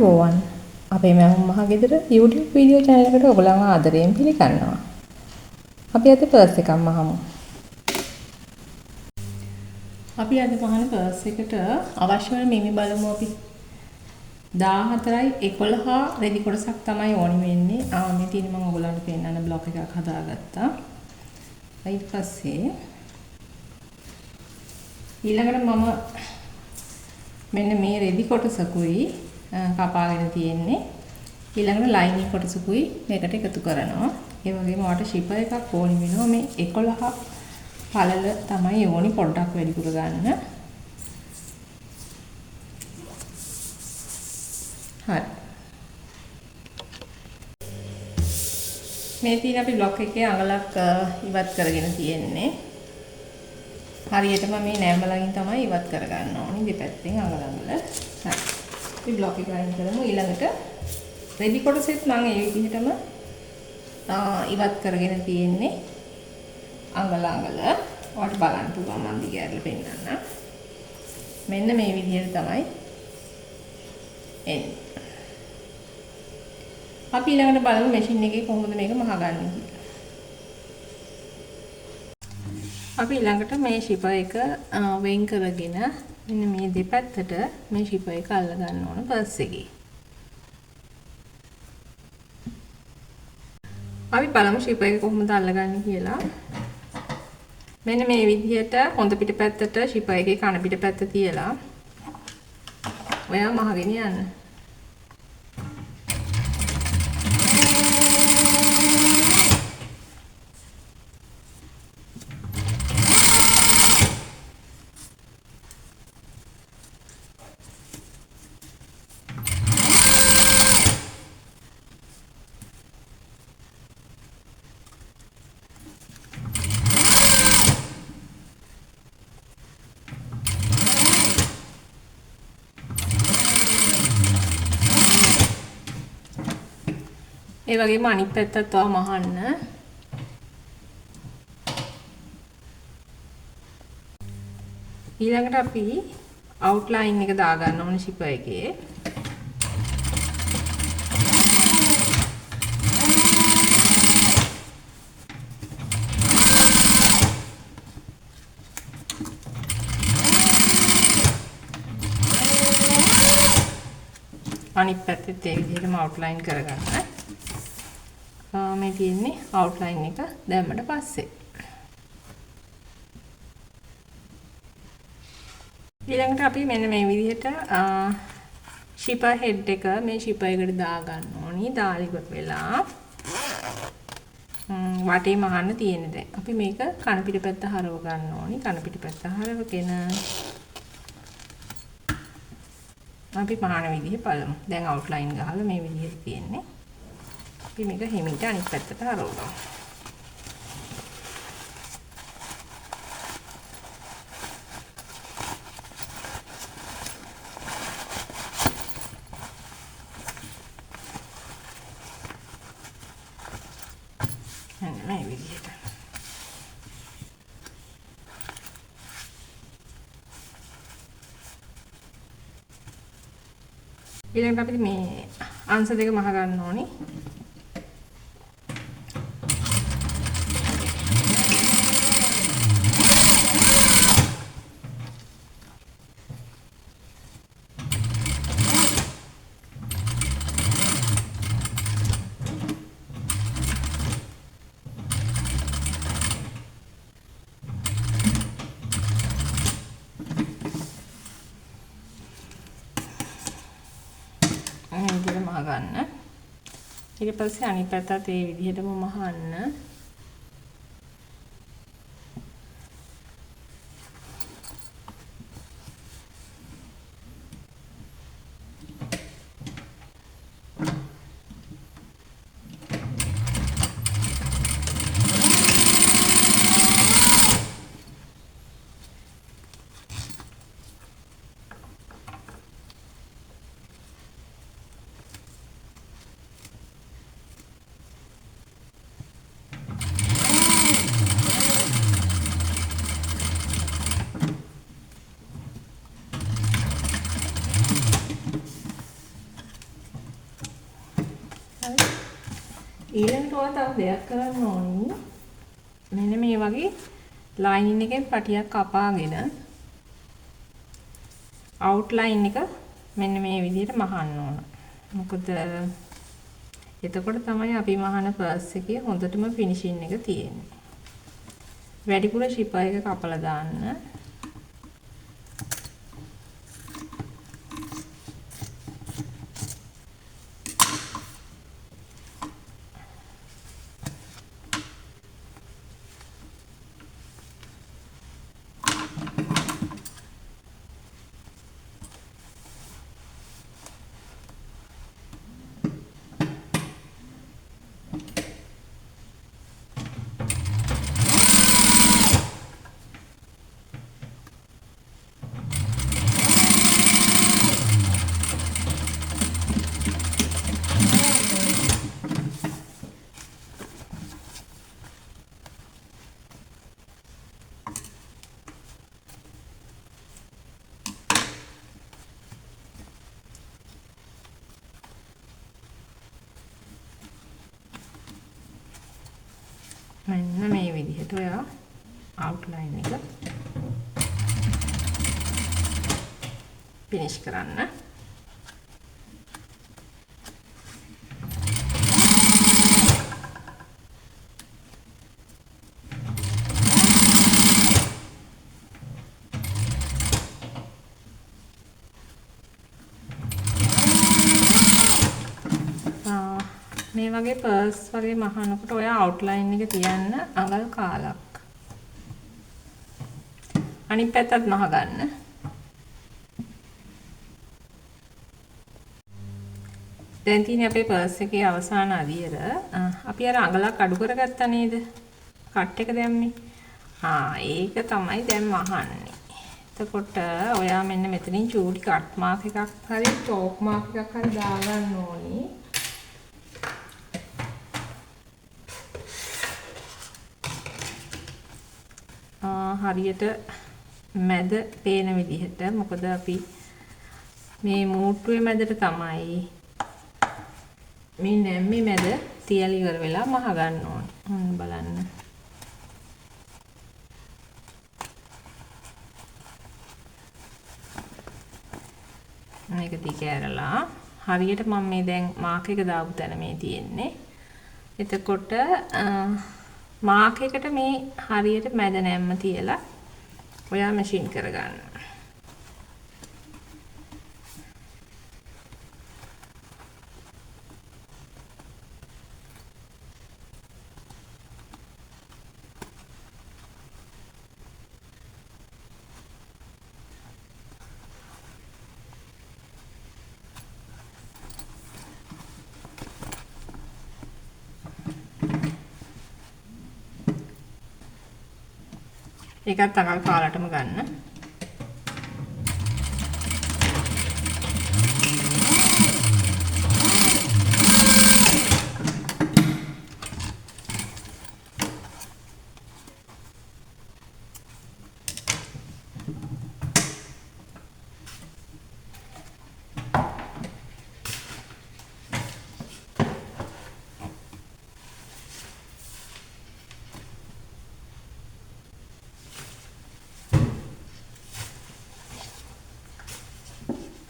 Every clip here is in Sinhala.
අයිබෝවන් අපේ මහුම් මහ ගෙදර YouTube වීඩියෝ channel එකට ඔයගොල්ලන්ව ආදරයෙන් පිළිගන්නවා. අපි අද පර්ස් එකක් මහමු. අපි අද මහන පර්ස් එකට අවශ්‍ය වෙන මිමි බලමු අපි 14යි 11 රෙදි කොටසක් තමයි ඕනි වෙන්නේ. මේ තියෙන මම ඔයගොල්ලන්ට පෙන්නන්න බ්ලොග් එකක් හදාගත්තා. ඊට පස්සේ ඊළඟට මම මෙන්න මේ රෙදි කොටසකුයි කපාගෙන තියෙන්නේ. ඊළඟට ලයිනින් කොටසකුයි මේකට එකතු කරනවා. ඒ වගේම ඔයාලට ෂිපර් එකක් ඕනි වෙනවා. මේ 11 පළල තමයි ඕනි පොඩ්ඩක් වැඩිපුර ගන්න. හරි. මේ තියෙන අපි බ්ලොක් එකේ අඟලක් ඉවත් කරගෙන තියෙන්නේ. හරියටම මේ නෑම්බලකින් තමයි ඉවත් කරගන්න ඕනි දෙපැත්තෙන් අඟල. හරි. අපි බ්ලොක් එක අයින් කරමු. ඊළඟට රෙදි කොටසෙත් මම ඒ විදිහටම ඉවත් කරගෙන තියෙන්නේ අඟල. ඔයාලට බලන්න පුළුවන් මම දිගහැරලා පෙන්නන්න. මෙන්න මේ විදිහට තමයි එන්නේ. අපි ඊළඟට බලමු මැෂින් එකේ කොහොමද මේක මහගන්නේ කියලා. අපි ඊළඟට මේ ෂිපර් එක වෙන් කරගෙන මෙන්න මේ දෙපැත්තට මේ ෂිපර් එක අල්ල ගන්න ඕන පර්ස් එකේ. අපි බලමු ෂිපර් එක කොහොමද අල්ලගන්නේ කියලා. මෙන්න මේ විදිහට හොඳ පිටපැත්තට ෂිපර් එකේ කන පිටපැත්ත තියලා ඔයා මහගෙන යන්න. ඒ වගේම අනිත් පැත්තත් තව මහන්න. ඊළඟට අපි අවුට්ලයින් එක දාගන්න ඕනේ ෂිපර් එකේ. අනිත් පැත්තෙත් ඒ විදිහටම අවුට්ලයින් කරගන්න. මේ තියෙන්නේ අවුට්ලයින් එක දැම්මට පස්සේ. ඊළඟට අපි මෙන්න මේ විදිහට ෂිපර් හෙඩ් එක මේ ෂිපර් එකට දා ගන්න ඕනි. දාලා ඉවර වෙලා වටේ මහන්න තියෙන්නේ දැන්. අපි මේක කන පිටපැත්ත හරව ගන්න ඕනි. කන පිටපැත්ත හරවගෙන අපි මහන විදිහ බලමු. දැන් අවුට්ලයින් ගහලා මේ විදිහට තියෙන්නේ. අපි මේක හිමිට අනිත් පැත්තට හරවනවා. මේ විදිහට. ඊළඟට අපි මේ අංශ දෙක මහ ගන්න ඕනේ. ගන්න. ඊට පස්සේ අනිත් පැත්තත් ඒ විදිහටම මහන්න. ඔයා තව දෙයක් කරන්න ඕනි. මෙන්න මේ වගේ ලයිනින් එකෙන් පටියක් කපාගෙන අවුට්ලයින් එක මෙන්න මේ විදිහට මහන්න ඕන. මොකද එතකොට තමයි අපි මහන පර්ස් එකේ හොඳටම ෆිනිෂින් එක තියෙන්නේ. වැඩිපුර ශිපර් එක කපලා දාන්න. මෙන්න මේ විදිහට ඔයා අවුට්ලයින් එක ෆිනිෂ් කරන්න. මේ වගේ පර්ස් වගේ මහනකොට ඔය අවුට්ලයින් එක තියන්න අඟල් කාලක්. අනිත් පැත්තත් මහ ගන්න. දැන් තියෙන්නේ අපේ පර්ස් එකේ අවසාන අදියර. අපි අර අඟලක් අඩු කරගත්තා නේද? කට් එක දැම්මේ. ඒක තමයි දැන් මහන්නේ. එතකොට ඔයා මෙන්න මෙතනින් චූටි කට් මාක් එකක් හරි ටෝප් මාක් එකක් හරි දාගන්න ඕනි. හරියට මැද පේන විදිහට. මොකද අපි මේ මූට්ටුවේ මැදට තමයි මේ නැම්මේ මැද තියලා ඉවර වෙලා මහ ගන්න ඕනේ. ඔන්න බලන්න. මේක දිගෑරලා හරියට මම මේ දැන් මාක් එක දාපු තැන මේ තියෙන්නේ. එතකොට මාක් එකට මේ හරියට මැද නැම්ම තියලා ඔයා මැෂින් කරගන්න. ඒකත් අඟල් කාලටම ගන්න.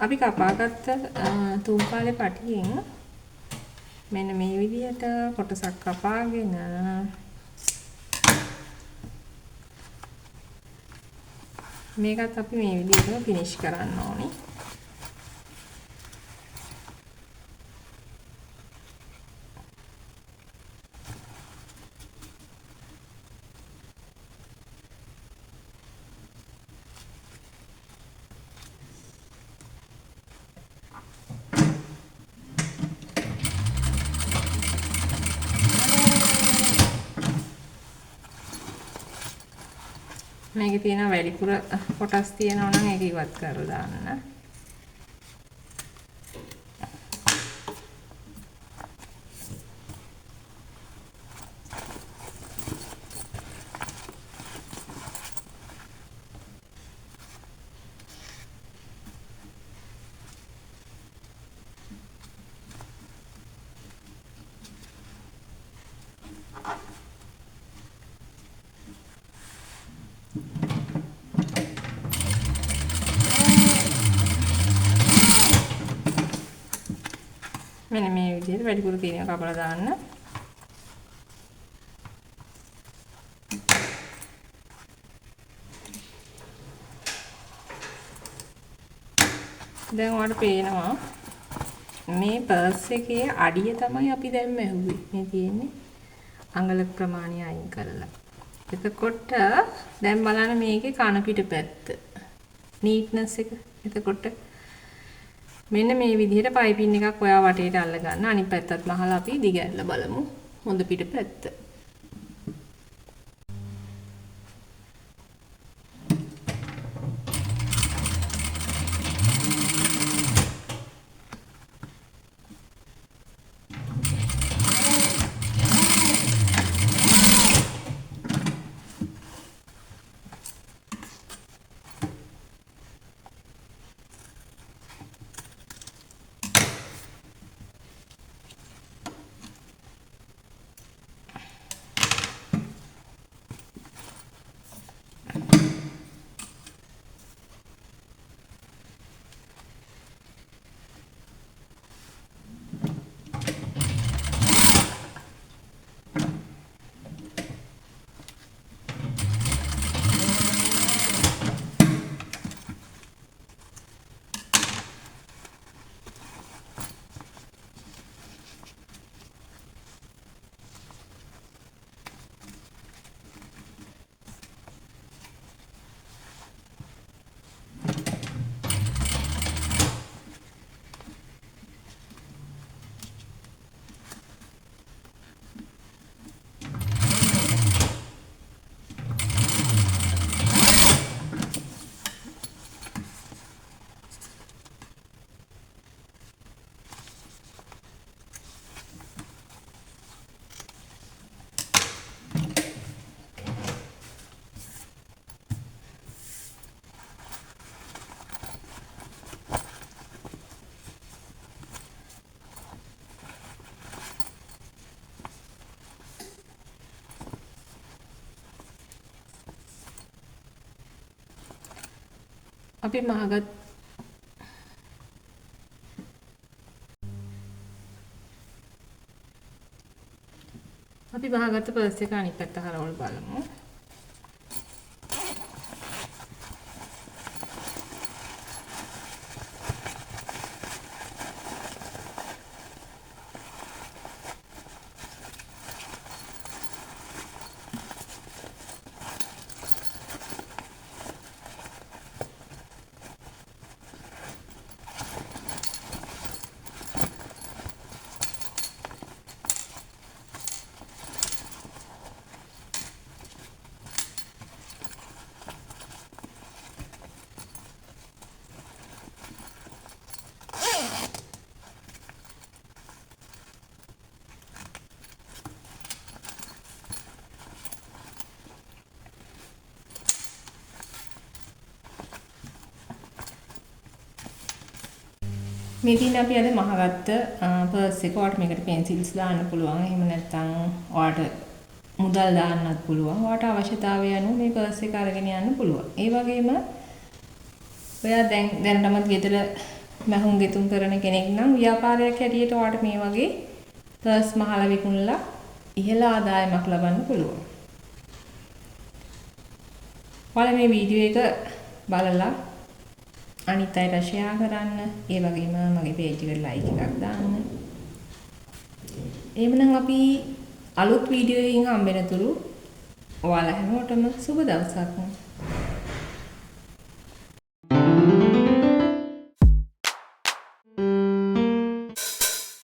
අපි කපාගත්ත තුන් කාලේ පටියෙන් මෙන්න මේ විදිහට කොටසක් කපාගෙන මේකත් අපි මේ විදිහටම ෆිනිෂ් කරන්න ඕනේ. මේකේ තියෙන වැඩිපුර කොටස් තියෙනවා නම් ඒක ඉවත් කරලා දාන්න. මෙන්න මේ විදිහට වැඩිපුර තියෙන කපලා දාන්න. දැන් ඔයාලට පේනවා මේ පර්ස් එකේ අඩිය තමයි අපි දැන් මැහුවේ. මේ තියෙන්නේ අඟල ප්‍රමාණය අයින් කරලා. එතකොට දැන් බලන්න මේකේ කන පිට පැත්ත. නීට්නස් එක. එතකොට මෙන්න මේ විදිහට පයිපින් එකක් ඔයා වටේට අල්ල ගන්න. අනිත් පැත්තත් මහලා අපි දිගැරලා බලමු. හොඳ පිට පැත්ත. අපි මහගත්ත පර්ස් එක අනිත් පැත්ත හරවලා බලමු. මේ තියෙන අපි අද මහගත්ත පර්ස් එක. ඔයාලට මේකට පෙන්සිල්ස් දාන්න පුළුවන්. එහෙම නැත්නම් ඔයාලට මුදල් දාන්නත් පුළුවන්. ඔයාලට අවශ්‍යතාවය අනුව මේ පර්ස් එක අරගෙන යන්න පුළුවන්. ඒ වගේම ඔයා දැනටමත් ගෙදර මහුම් ගෙතුම් කරන කෙනෙක් නම් ව්‍යාපාරයක් හැටියට ඔයාලට මේ වගේ පර්ස් මහලා විකුණලා ඉහළ ආදායමක් ලබන්න පුළුවන්. ඔයාලා මේ වීඩියෝ එක බලලා අනිත් අයට ෂෙයා කරන්න. ඒ වගේම මගේ page එකට like එකක් දාන්න. එහෙමනම් අපි අලුත් වීඩියෝ එකකින් හම්බ වෙනතුරු ඔයාලා හැමෝටම සුබ දවසක්.